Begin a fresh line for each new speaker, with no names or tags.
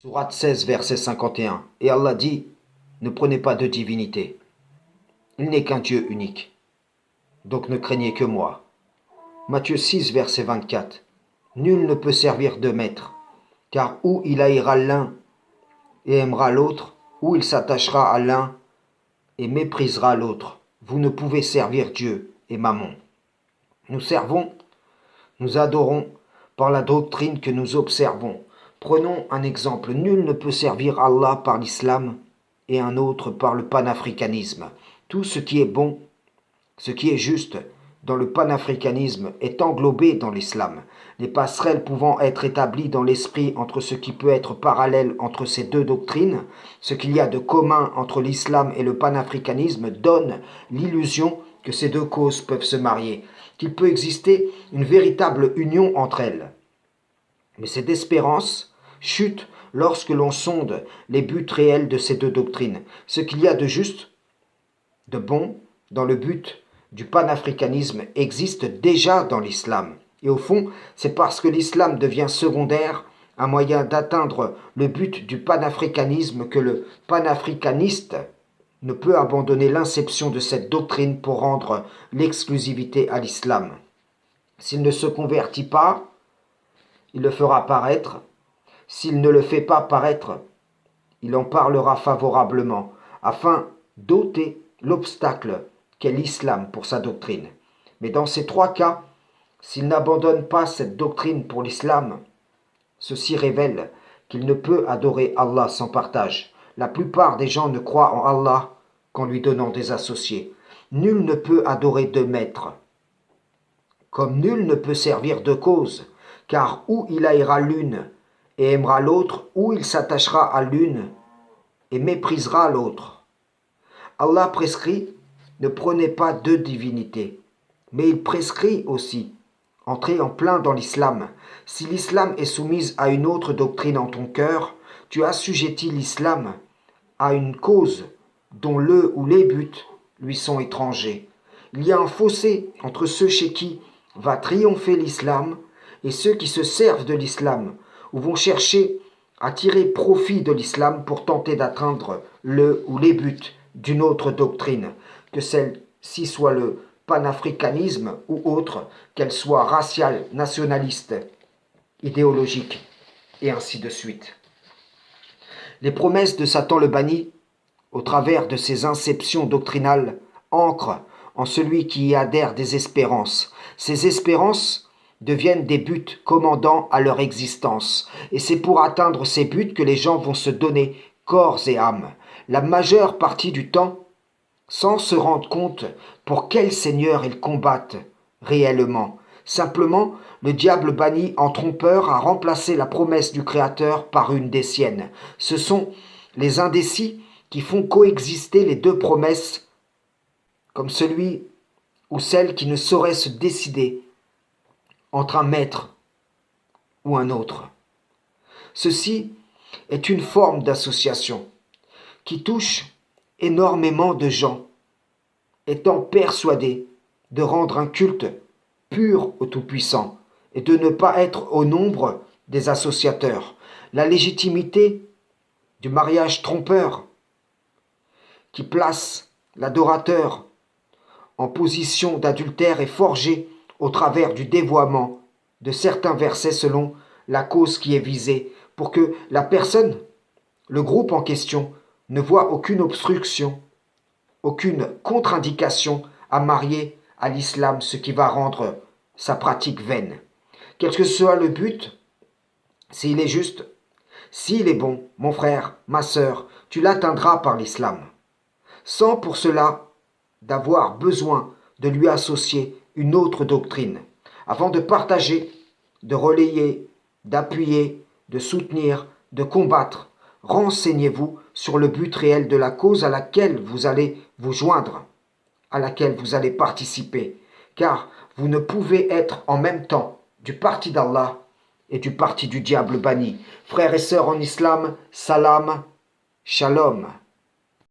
Sourate 16, verset 51. Et Allah dit, ne prenez pas de divinité. Il n'est qu'un Dieu unique. Donc ne craignez que moi. Matthieu 6, verset 24. Nul ne peut servir de maître, car ou il haïra l'un et aimera l'autre, ou il s'attachera à l'un et méprisera l'autre. Vous ne pouvez servir Dieu et Mammon. Nous servons, nous adorons par la doctrine que nous observons. Prenons un exemple. Nul ne peut servir Allah par l'islam et un autre par le panafricanisme. Tout ce qui est bon, ce qui est juste dans le panafricanisme est englobé dans l'islam. Les passerelles pouvant être établies dans l'esprit entre ce qui peut être parallèle entre ces deux doctrines, ce qu'il y a de commun entre l'islam et le panafricanisme donne l'illusion que ces deux causes peuvent se marier, qu'il peut exister une véritable union entre elles. Mais cette espérance chute lorsque l'on sonde les buts réels de ces deux doctrines. Ce qu'il y a de juste, de bon, dans le but du panafricanisme existe déjà dans l'islam. Et au fond, c'est parce que l'islam devient secondaire, un moyen d'atteindre le but du panafricanisme que le panafricaniste ne peut abandonner l'inception de cette doctrine pour rendre l'exclusivité à l'islam. S'il ne se convertit pas, il le fera paraître. S'il ne le fait pas paraître, il en parlera favorablement, afin d'ôter l'obstacle qu'est l'islam pour sa doctrine. Mais dans ces trois cas, s'il n'abandonne pas cette doctrine pour l'islam, ceci révèle qu'il ne peut adorer Allah sans partage. La plupart des gens ne croient en Allah qu'en lui donnant des associés. Nul ne peut adorer de maître, comme nul ne peut servir de cause, car ou il haïra l'une et aimera l'autre, ou il s'attachera à l'une et méprisera l'autre. Allah prescrit, ne prenez pas deux divinités, mais il prescrit aussi, entrez en plein dans l'islam. Si l'islam est soumise à une autre doctrine en ton cœur, tu assujettis l'islam à une cause dont le ou les buts lui sont étrangers. Il y a un fossé entre ceux chez qui va triompher l'islam et ceux qui se servent de l'islam, ou vont chercher à tirer profit de l'islam pour tenter d'atteindre le ou les buts d'une autre doctrine, que celle-ci soit le panafricanisme ou autre, qu'elle soit raciale, nationaliste, idéologique, et ainsi de suite. Les promesses de Satan le banni, au travers de ses inceptions doctrinales, ancrent en celui qui y adhère des espérances. Ces espérances deviennent des buts commandant à leur existence. Et c'est pour atteindre ces buts que les gens vont se donner corps et âme, la majeure partie du temps, sans se rendre compte pour quel Seigneur ils combattent réellement. Simplement, le diable banni en trompeur a remplacé la promesse du Créateur par une des siennes. Ce sont les indécis qui font coexister les deux promesses, comme celui ou celle qui ne saurait se décider entre un maître ou un autre. Ceci est une forme d'association qui touche énormément de gens, étant persuadés de rendre un culte pur au Tout-Puissant et de ne pas être au nombre des associateurs. La légitimité du mariage trompeur qui place l'adorateur en position d'adultère est forgée au travers du dévoiement de certains versets selon la cause qui est visée, pour que la personne, le groupe en question, ne voit aucune obstruction, aucune contre-indication à marier à l'islam, ce qui va rendre sa pratique vaine. Quel que soit le but, s'il est juste, s'il est bon, mon frère, ma sœur, tu l'atteindras par l'islam, sans pour cela d'avoir besoin de lui associer une autre doctrine. Avant de partager, de relayer, d'appuyer, de soutenir, de combattre, renseignez-vous sur le but réel de la cause à laquelle vous allez vous joindre, à laquelle vous allez participer, car vous ne pouvez être en même temps du parti d'Allah et du parti du diable banni. Frères et sœurs en islam, salam, shalom.